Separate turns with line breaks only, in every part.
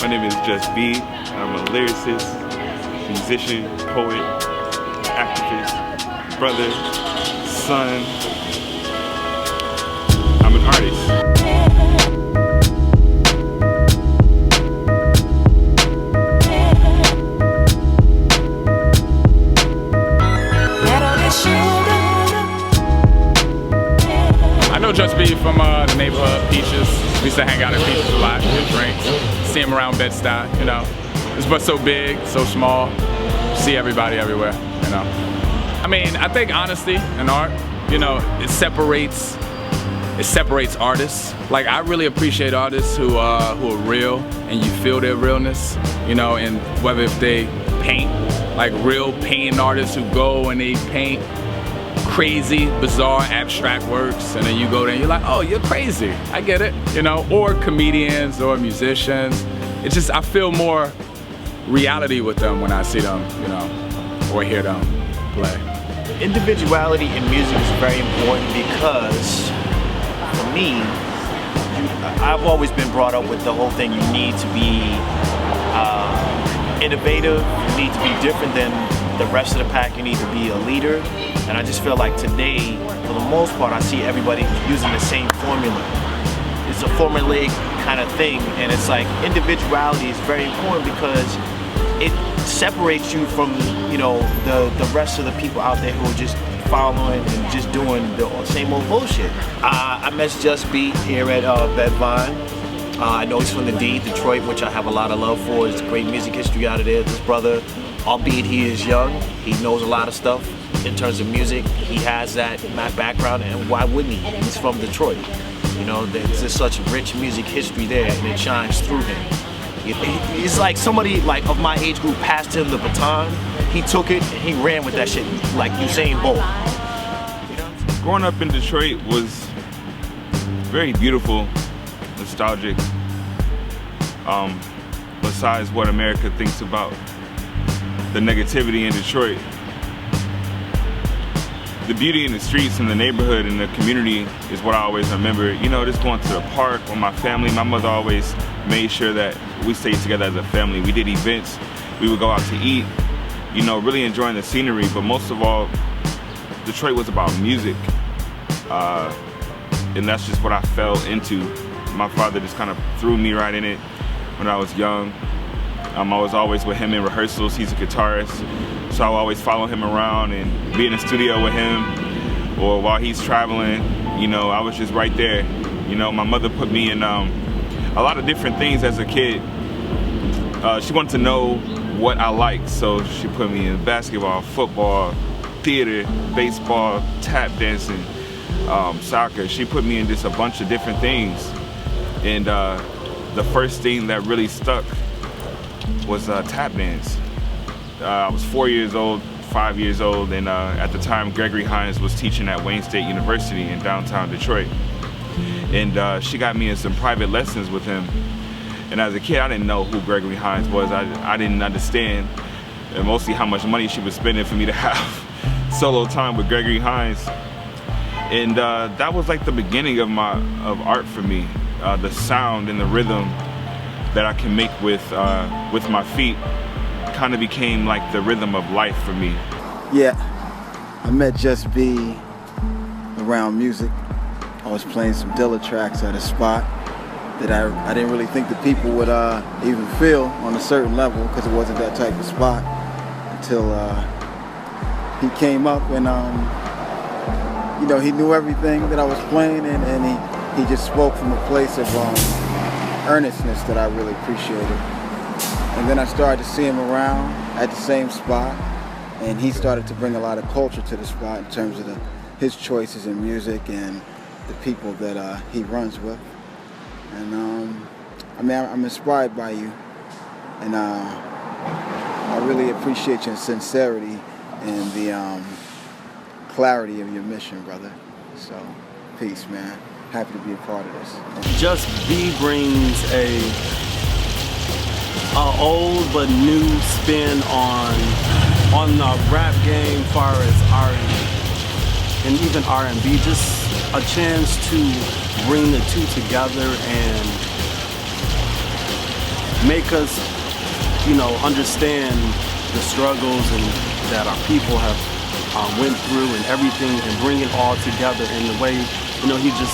My name is Jus'B. I'm a lyricist, musician, poet, activist, brother, son. I'm an artist.
I know Jus'B from the neighborhood, Peaches. We used to hang out at Peaches a lot, get drinks, see him around Bed-Stuy, you know. It's but so big, so small, see everybody everywhere, you know. I mean, I think honesty in art, you know, it separates artists. Like, I really appreciate artists who are real and you feel their realness, you know, and whether if they paint, like real painting artists who go and they paint crazy, bizarre, abstract works, and then you go there and you're like, oh, you're crazy, I get it, you know, or comedians or musicians. It's just, I feel more reality with them when I see them, you know, or hear them play.
Individuality in music is very important because, for me, I've always been brought up with the whole thing, you need to be innovative, you need to be different than the rest of the pack, you need to be a leader. And I just feel like today, for the most part, I see everybody using the same formula. It's a formulaic kind of thing, and it's like individuality is very important because it separates you from, you know, the rest of the people out there who are just following and just doing the same old bullshit. I met Jus'B here at Bedvine. I know he's from the D, Detroit, which I have a lot of love for. There's great music history out of there. This brother, albeit he is young, he knows a lot of stuff in terms of music. He has that background, and why wouldn't he? He's from Detroit. You know, there's just such rich music history there, and it shines through him. It's like somebody like of my age group passed him the baton. He took it and he ran with that shit like Usain Bolt. You know?
Growing up in Detroit was very beautiful, nostalgic. Besides what America thinks about the negativity in Detroit, the beauty in the streets and the neighborhood and the community is what I always remember. You know, just going to the park with my family. My mother always made sure that we stayed together as a family. We did events, we would go out to eat, you know, really enjoying the scenery, but most of all, Detroit was about music. And that's just what I fell into. My father just kind of threw me right in it when I was young. I was always with him in rehearsals. He's a guitarist, so I would always follow him around and be in the studio with him, or while he's traveling, you know, I was just right there. You know, my mother put me in a lot of different things as a kid. She wanted to know what I liked, so she put me in basketball, football, theater, baseball, tap dancing, soccer. She put me in just a bunch of different things, and the first thing that really stuck was tap dance. I was 4 years old, 5 years old, and at the time Gregory Hines was teaching at Wayne State University in downtown Detroit. And she got me in some private lessons with him. And as a kid, I didn't know who Gregory Hines was. I didn't understand mostly how much money she was spending for me to have solo time with Gregory Hines. And that was like the beginning of art for me. The sound and the rhythm that I can make with my feet kind of became like the rhythm of life for me.
Yeah, I met Jus'B around music. I was playing some Dilla tracks at a spot that I didn't really think the people would even feel on a certain level because it wasn't that type of spot until he came up and you know, he knew everything that I was playing, and he just spoke from a place of earnestness that I really appreciated. And then I started to see him around at the same spot, and he started to bring a lot of culture to the spot in terms of his choices in music and the people that he runs with. And I mean, I'm inspired by you, and I really appreciate your sincerity and the clarity of your mission, brother. So, peace, man. Happy to be a part of this.
Jus'B brings a old but new spin on the rap game, far as R&B and even R&B. Just a chance to bring the two together and make us, you know, understand the struggles and that our people have went through and everything, and bring it all together in the way, you know, he just,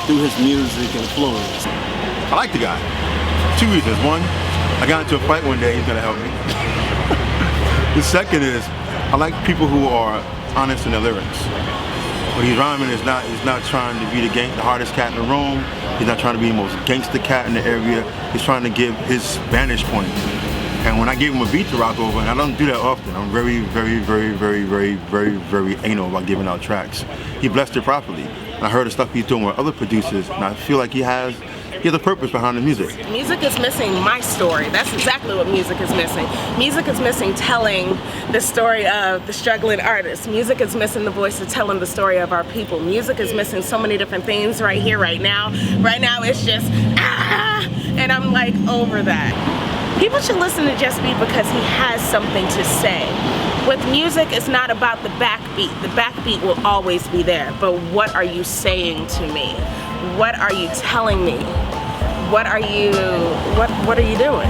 through his music, influence.
I like the guy. 2 reasons. One, I got into a fight one day, he's gonna help me. The second is, I like people who are honest in their lyrics. When he's rhyming, he's not trying to be the hardest cat in the room. He's not trying to be the most gangster cat in the area. He's trying to give his vantage point. And when I gave him a beat to rock over, and I don't do that often, I'm very, very, very, very, very, very, very anal about giving out tracks. He blessed it properly. And I heard the stuff he's doing with other producers, and I feel like he has a purpose behind the music.
Music is missing my story. That's exactly what music is missing. Music is missing telling the story of the struggling artist. Music is missing the voice of telling the story of our people. Music is missing so many different things right here, right now. Right now it's just, and I'm like over that. People should listen to Jus'B because he has something to say. With music, it's not about the backbeat. The backbeat will always be there, but what are you saying to me? What are you telling me? What are you doing?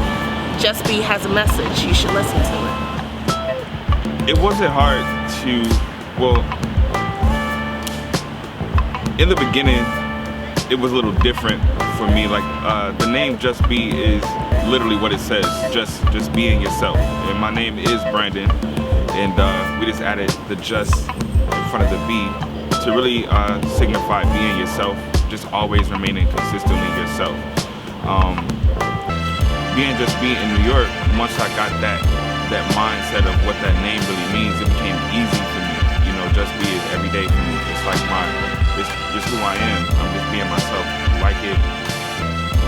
Jus'B has a message. You should listen to it.
It wasn't hard to, well, in the beginning, it was a little different for me. Like the name Jus'B is literally what it says, just being yourself. And my name is Brandon, and we just added the just in front of the B to really signify being yourself, just always remaining consistently yourself. Being Jus'B in New York, once I got that mindset of what that name really means, it became easy for me. You know, Jus'B is every day for me. It's like it's just who I am. I'm just being myself. Like it,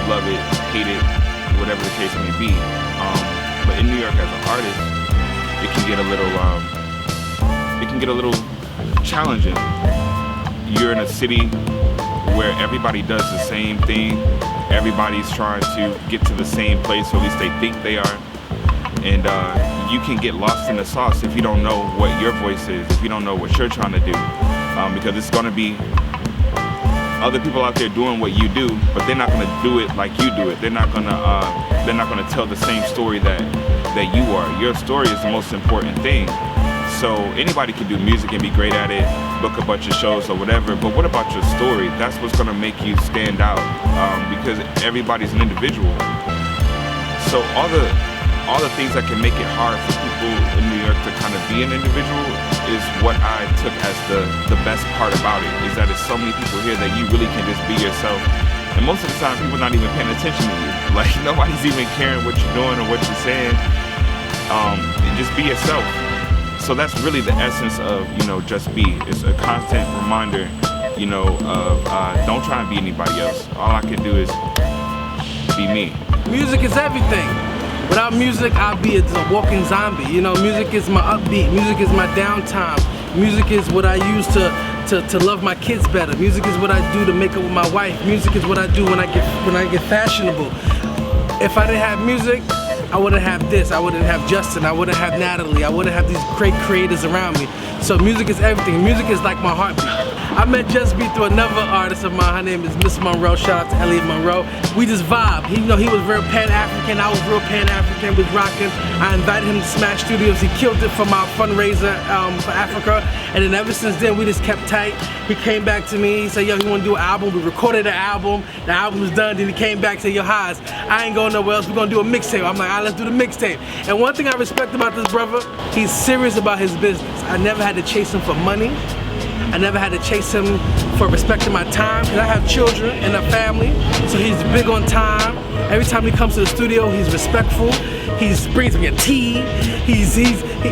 love it, hate it, whatever the case may be. But in New York as an artist, it can get a little challenging. You're in a city where everybody does the same thing. Everybody's trying to get to the same place, or at least they think they are. And you can get lost in the sauce if you don't know what your voice is, if you don't know what you're trying to do. Because it's gonna be other people out there doing what you do, but they're not gonna do it like you do it. They're not gonna tell the same story that you are. Your story is the most important thing. So anybody can do music and be great at it, book a bunch of shows or whatever, but what about your story? That's what's gonna make you stand out, because everybody's an individual. So all the things that can make it hard for people in New York to kind of be an individual is what I took as the best part about it, is that it's so many people here that you really can just be yourself. And most of the time people are not even paying attention to you. Like nobody's even caring what you're doing or what you're saying. Just be yourself. So that's really the essence of, you know, Jus'B. It's a constant reminder, you know, of don't try and be anybody else. All I can do is be me.
Music is everything. Without music, I'll be a walking zombie. You know, music is my upbeat. Music is my downtime. Music is what I use to love my kids better. Music is what I do to make up with my wife. Music is what I do when I get fashionable. If I didn't have music, I wouldn't have this, I wouldn't have Justin, I wouldn't have Natalie, I wouldn't have these great creators around me. So music is everything. Music is like my heartbeat. I met Jus'B through another artist of mine. Her name is Miss Monroe. Shout out to Elliot Monroe. We just vibe. He was real Pan-African. I was real Pan-African. Was rocking. I invited him to Smash Studios. He killed it for my fundraiser for Africa. And then ever since then, we just kept tight. He came back to me. He said, yo, he want to do an album. We recorded the album. The album was done. Then he came back and said, yo, Haas, I ain't going nowhere else. We're going to do a mixtape. I'm like, all right, let's do the mixtape. And one thing I respect about this brother, he's serious about his business. I never had to chase him for money. I never had to chase him for respecting my time, because I have children and a family, so he's big on time. Every time he comes to the studio, he's respectful. He brings me a tea.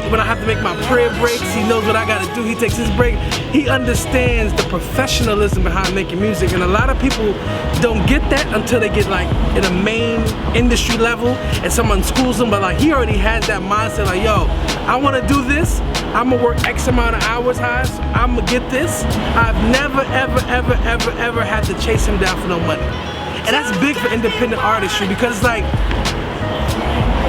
When I have to make my prayer breaks, he knows what I gotta do. He takes his break. He understands the professionalism behind making music, and a lot of people don't get that until they get like in a main industry level and someone schools them, but like he already has that mindset like, yo, I wanna do this, I'm gonna work X amount of hours high, so I'm gonna get this. I've never, ever had to chase him down for no money. And that's big for independent artistry, because it's like,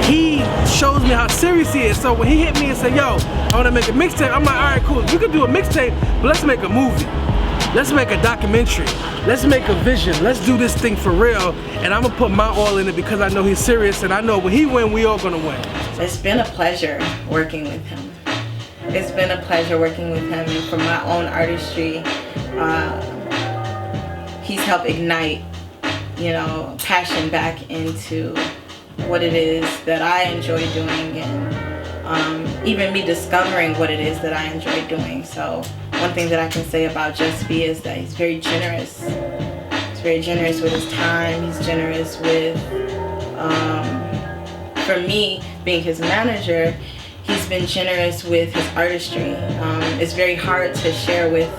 he shows me how serious he is. So when he hit me and said, yo, I wanna make a mixtape, I'm like, all right, cool, you can do a mixtape, but let's make a movie. let's make a documentary. Let's make a vision. Let's do this thing for real. And I'm gonna put my all in it because I know he's serious, and I know when he win, we all gonna win.
It's been a pleasure working with him. It's been a pleasure working with him, and for my own artistry, he's helped ignite, you know, passion back into what it is that I enjoy doing, and even me discovering what it is that I enjoy doing. So one thing that I can say about Jus'B is that he's very generous. He's very generous with his time. He's generous with, for me, being his manager, he's been generous with his artistry. It's very hard to share with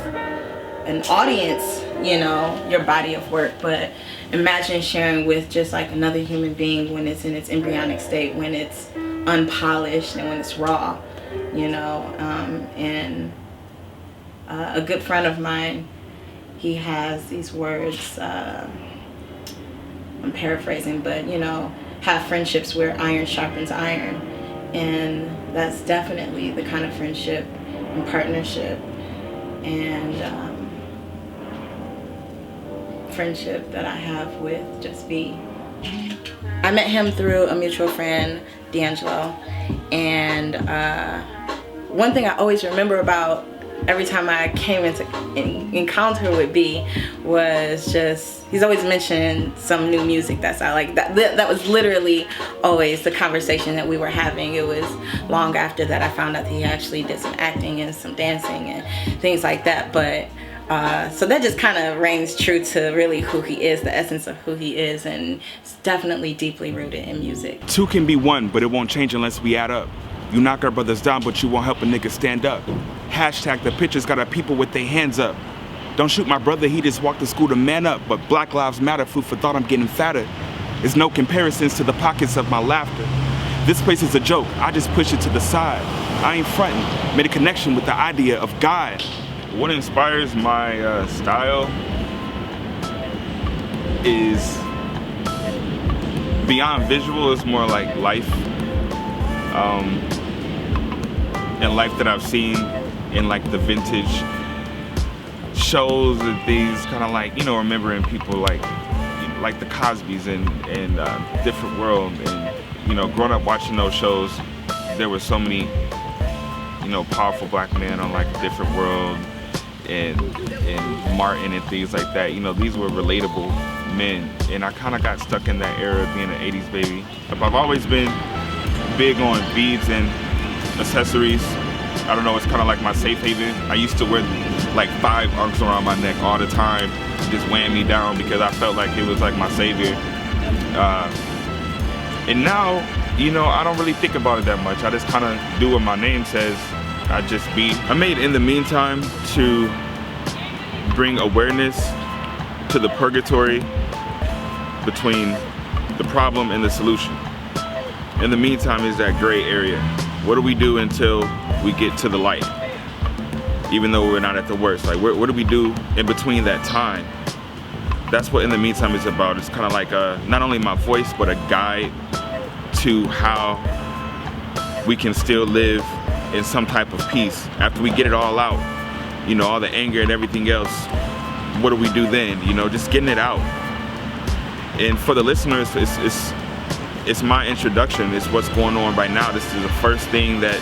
an audience, you know, your body of work, but imagine sharing with just like another human being when it's in its embryonic state, when it's unpolished and when it's raw, you know. And a good friend of mine, he has these words, I'm paraphrasing, but you know, have friendships where iron sharpens iron. And that's definitely the kind of friendship and partnership and friendship that I have with Jus'B. I met him through a mutual friend, D'Angelo, and one thing I always remember about every time I came into encounter with B was just, he's always mentioned some new music that's out. Like that was literally always the conversation that we were having. It was long after that I found out that he actually did some acting and some dancing and things like that. But so that just kind of reigns true to really who he is, the essence of who he is, and it's definitely deeply rooted in music.
Two can be one, but it won't change unless we add up. You knock our brothers down, but you won't help a nigga stand up. Hashtag the pictures got our people with their hands up. Don't shoot my brother, he just walked to school to man up, but Black Lives Matter, food for thought, I'm getting fatter. There's no comparisons to the pockets of my laughter. This place is a joke, I just push it to the side. I ain't frontin', made a connection with the idea of God. What inspires my style is beyond visual, it's more like life. And life that I've seen in like the vintage shows and things, kind of like, you know, remembering people like the Cosbys and Different World, and you know, growing up watching those shows, there were so many, you know, powerful black men on like Different World and Martin and things like that. You know, these were relatable men, and I kind of got stuck in that era being an 80s baby. I've always been big on beads and accessories. I don't know, it's kind of like my safe haven. I used to wear like 5 uncs around my neck all the time, just weighing me down because I felt like it was like my savior. And now, you know, I don't really think about it that much. I just kind of do what my name says. I just be. I made In the Meantime to bring awareness to the purgatory between the problem and the solution. In the meantime is that gray area. What do we do until we get to the light? Even though we're not at the worst. Like, what do we do in between that time? That's what In the Meantime is about. It's kind of like not only my voice, but a guide to how we can still live in some type of peace after we get it all out. You know, all the anger and everything else. What do we do then? You know, just getting it out. And for the listeners, it's my introduction. It's what's going on right now. This is the first thing that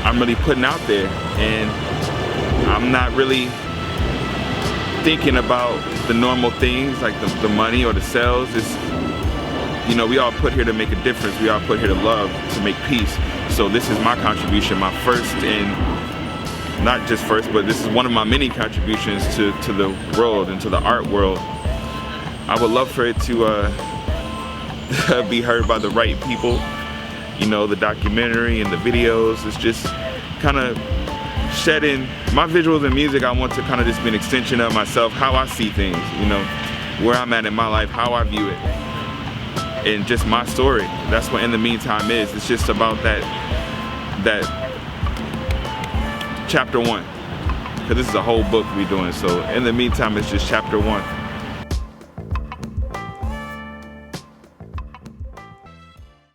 I'm really putting out there, and I'm not really thinking about the normal things like the money or the sales. It's, you know, we all put here to make a difference. We all put here to love, to make peace. So this is my contribution, my first, and not just first, but this is one of my many contributions to the world and to the art world. I would love for it to be heard by the right people. You know, the documentary and the videos, it's just kind of shedding my visuals and music. I want to kind of just be an extension of myself, how I see things, you know, where I'm at in my life, how I view it, and just my story. That's what In the Meantime is. It's just about that chapter 1, because this is a whole book we're doing. So In the Meantime, it's just chapter 1.